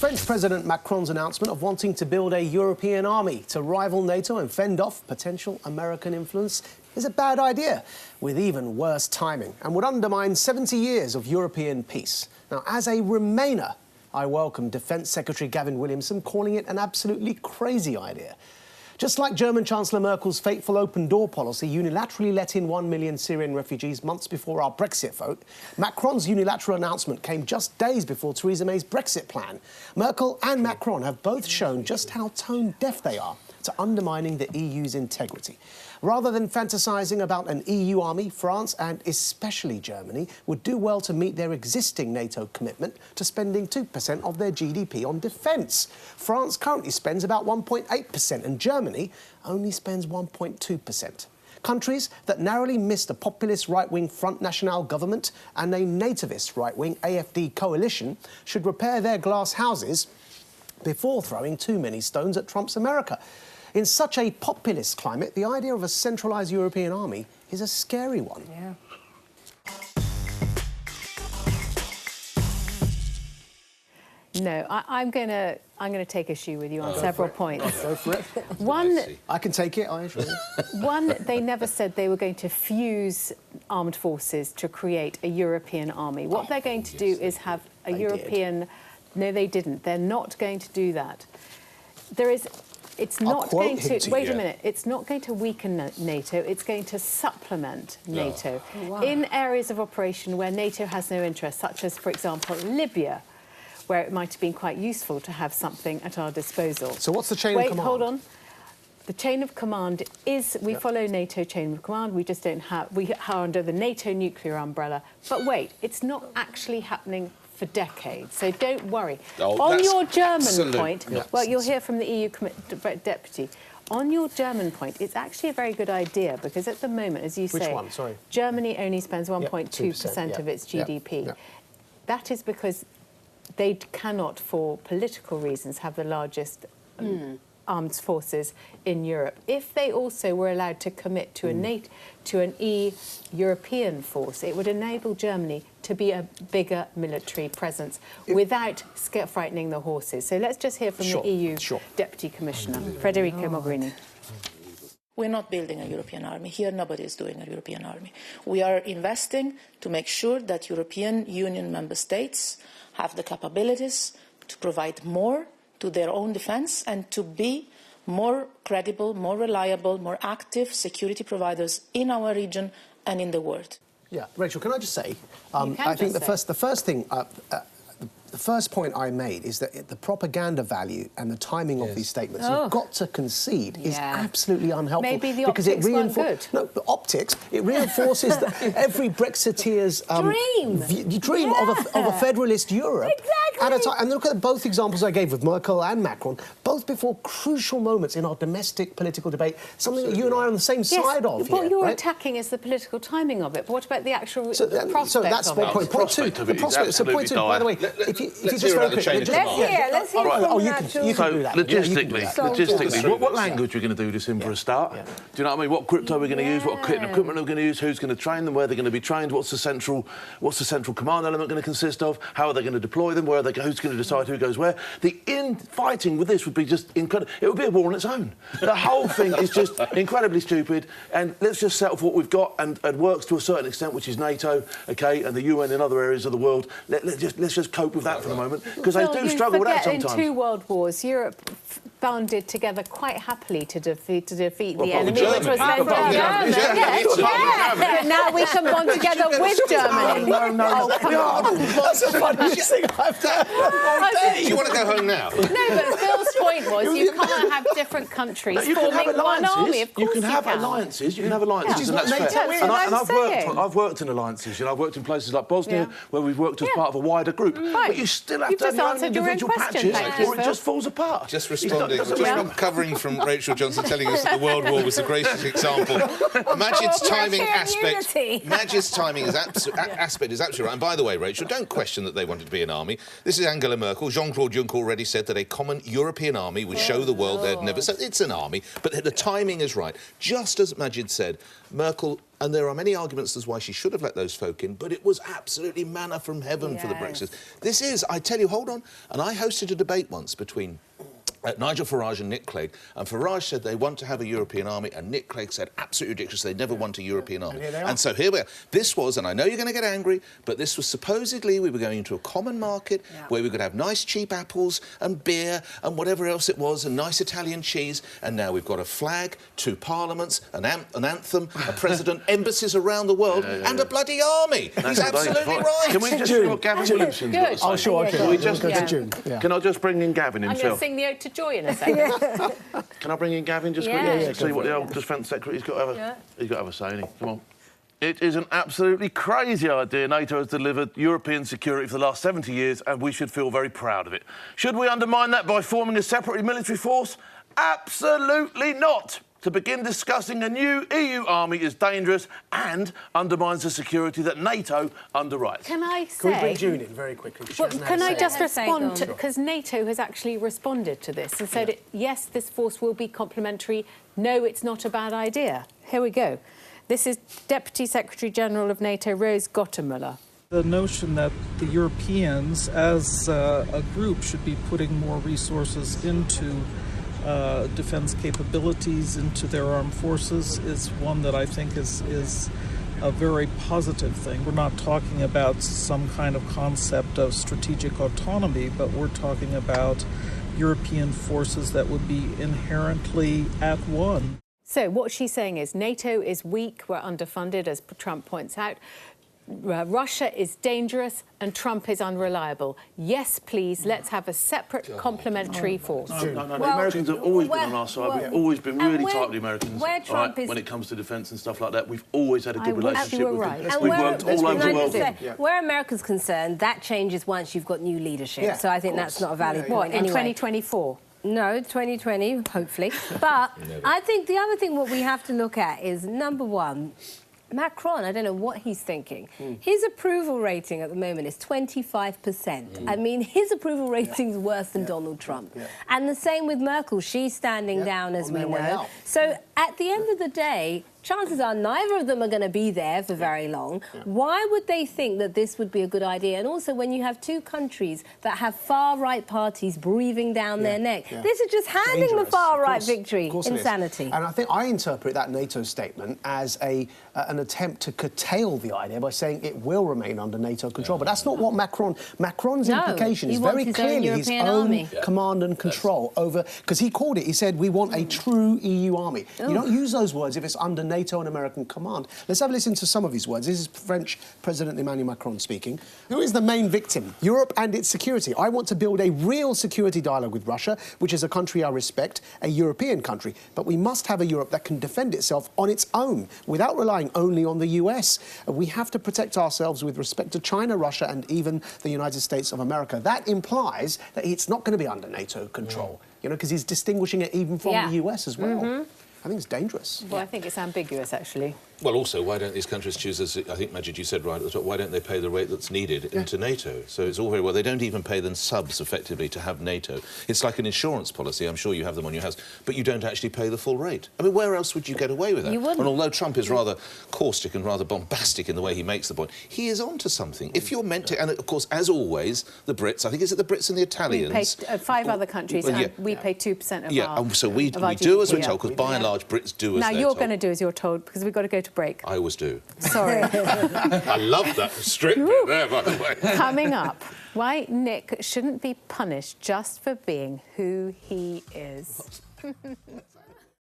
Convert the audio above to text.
French President Macron's announcement of wanting to build a European army to rival NATO and fend off potential American influence is a bad idea, with even worse timing, and would undermine 70 years of European peace. Now, as a Remainer, I welcome Defence Secretary Gavin Williamson calling it an absolutely crazy idea. Just like German Chancellor Merkel's fateful open-door policy unilaterally let in 1 million Syrian refugees months before our Brexit vote, Macron's unilateral announcement came just days before Theresa May's Brexit plan. Merkel and Macron have both shown just how tone-deaf they are to undermining the EU's integrity. Rather than fantasising about an EU army, France and especially Germany would do well to meet their existing NATO commitment to spending 2% of their GDP on defence. France currently spends about 1.8% and Germany only spends 1.2%. Countries that narrowly missed a populist right-wing Front National government and a nativist right-wing AfD coalition should repair their glass houses before throwing too many stones at Trump's America. In such a populist climate, the idea of a centralised European army is a scary one. Yeah. No, I'm going to take issue with you on several points. Go for it. One, I can take it, I assure you. One, they never said they were going to fuse armed forces to create a European army. What they're going to do is have a European... No, they didn't. They're not going to do that. It's not going to... Wait a minute. It's not going to weaken NATO. It's going to supplement NATO in areas of operation where NATO has no interest, such as, for example, Libya, where it might have been quite useful to have something at our disposal. So what's the chain of command? Wait, hold on. The chain of command is... We follow NATO chain of command. We just don't have... We are under the NATO nuclear umbrella. But wait, it's not actually happening for decades, so don't worry. On your German point, well, you'll hear from the EU deputy. On your German point, it's actually a very good idea because at the moment, as you say, Which one? Sorry. Germany only spends 1.2% of its GDP. That is because they cannot, for political reasons, have the largest armed forces in Europe. If they also were allowed to commit to an European force, it would enable Germany to be a bigger military presence without frightening the horses. So let's just hear from the EU Deputy Commissioner, Federica Mogherini. We're not building a European army. Here, nobody is doing a European army. We are investing to make sure that European Union member states have the capabilities to provide more to their own defence and to be more credible, more reliable, more active security providers in our region and in the world. Yeah, Rachel, can I just say, I think the first point I made is that the propaganda value and the timing of these statements, you've got to concede, is absolutely unhelpful. Maybe the optics weren't good. No, the optics, it reinforces that every Brexiteer's dream of a federalist Europe. Exactly. At a time, and look at both examples I gave with Merkel and Macron, both before crucial moments in our domestic political debate, something that you and I are on the same side of. What you're attacking is the political timing of it. But what about the actual prospect so that's of it? point two. The prospect. So point two. By the way, if you just very quickly, let's hear. You can do that. Logistically, what language are we going to do this in for a start? Do you know what I mean? What crypto are we going to use? What equipment are we going to use? Who's going to train them? Where they're going to be trained? What's the central command element going to consist of? How are they going to deploy them? Who's going to decide who goes where? The infighting with this would be just incredible. It would be a war on its own. The whole thing is just incredibly stupid. And let's just settle for what we've got and works to a certain extent, which is NATO, OK, and the UN in other areas of the world. Let's just cope with that for the moment, because they do struggle with that sometimes. In 2 world wars, Europe banded together quite happily to defeat the enemy, which was then Germany. Yes. Now we can bond together with Germany. No. Come on. That's the funniest thing I've done. Do you want to go home now? No, but Phil's point was you can't have different countries forming one army. Of course you can have alliances. You can have alliances, and that's fair. And I've worked in alliances. You know, I've worked in places like Bosnia, where we've worked as part of a wider group. But you still have to have your own individual patches, or it just falls apart. Just responding, recovering from Rachel Johnson telling us that the World War was the greatest example. Majid's timing aspect is absolutely right. And by the way, Rachel, don't question that they wanted to be an army. This is Angela Merkel. Jean-Claude Juncker already said that a common European army would show the world they'd never... So it's an army, but the timing is right. Just as Maajid said, Merkel And there are many arguments as why she should have let those folk in, but it was absolutely manna from heaven for the Brexit. This is, I tell you, hold on, and I hosted a debate once between Nigel Farage and Nick Clegg, and Farage said they want to have a European army, and Nick Clegg said absolutely ridiculous, they never want a European army. And so here we are. This was, and I know you're going to get angry, but this was supposedly we were going into a common market where we could have nice cheap apples and beer and whatever else it was, and nice Italian cheese, and now we've got a flag, 2 parliaments, an anthem, a president, embassies around the world, and a bloody army. He's absolutely right. Can we just see what Gavin Williamson's got to say? Oh, sure, okay. Can we just go to June? Can I just bring in Gavin I'm himself? going to sing the Ode to Joy in a second. Can I bring in Gavin just quickly? See what the old Defence Secretary's got to have he's got to have a say, ain't he? Come on. It is an absolutely crazy idea. NATO has delivered European security for the last 70 years, and we should feel very proud of it. Should we undermine that by forming a separate military force? Absolutely not. To begin discussing a new EU army is dangerous and undermines the security that NATO underwrites. Can I say... Can we bring June in very quickly? Well, can I just respond to... Because NATO has actually responded to this and said, yes, this force will be complementary. No, it's not a bad idea. Here we go. This is Deputy Secretary-General of NATO, Rose Gottemüller. The notion that the Europeans, as a group, should be putting more resources into defense capabilities, into their armed forces, is one that I think is a very positive thing. We're not talking about some kind of concept of strategic autonomy, but we're talking about European forces that would be inherently at one. So what she's saying is NATO is weak, we're underfunded, as Trump points out. Russia is dangerous and Trump is unreliable. Yes, please, let's have a separate complementary force. No, the Americans have always been on our side. We've always been really tight with the Americans. When it comes to defence and stuff like that, we've always had a good relationship with them. We've worked all over the world. Where America's concerned, that changes once you've got new leadership. So I think that's not a valid point. In 2024? No, 2020, hopefully. But I think the other thing what we have to look at is, number one, Macron, I don't know what he's thinking. His approval rating at the moment is 25%. I mean, his approval rating is worse than Donald Trump. And the same with Merkel. She's standing down, as we know. So at the end of the day, chances are neither of them are going to be there for very long. Why would they think that this would be a good idea? And also, when you have 2 countries that have far-right parties breathing down their neck, this is just handing the far-right victory. Insanity. And I think I interpret that NATO statement as an attempt to curtail the idea by saying it will remain under NATO control. But that's not what Macron's implication is very clearly his own command and control over... Because he called it, he said, we want a true EU army. You don't use those words if it's under NATO and American command. Let's have a listen to some of his words. This is French President Emmanuel Macron speaking. Who is the main victim? Europe and its security. I want to build a real security dialogue with Russia, which is a country I respect, a European country. But we must have a Europe that can defend itself on its own, without relying only on the US. We have to protect ourselves with respect to China, Russia, and even the United States of America. That implies that it's not going to be under NATO control, you know, because he's distinguishing it even from the US as well. I think it's dangerous. Well, I think it's ambiguous, actually. Well, also, why don't these countries choose, as I think, Maajid, you said right at the top, why don't they pay the rate that's needed into NATO? So it's all very well. They don't even pay them subs, effectively, to have NATO. It's like an insurance policy. I'm sure you have them on your house, but you don't actually pay the full rate. I mean, where else would you get away with that? You wouldn't. And although Trump is rather caustic and rather bombastic in the way he makes the point, he is onto something. If you're meant to... And, of course, as always, the Brits, I think, is it the Brits and the Italians? We pay 5 other countries, and we pay 2% of our... So we do as we're told, because by and large, Brits do as they're told. Now, you're going to do as you're told, because we've got to go to break. I always do. Sorry. I love that strict bit there, by the way. Coming up, why Nick shouldn't be punished just for being who he is.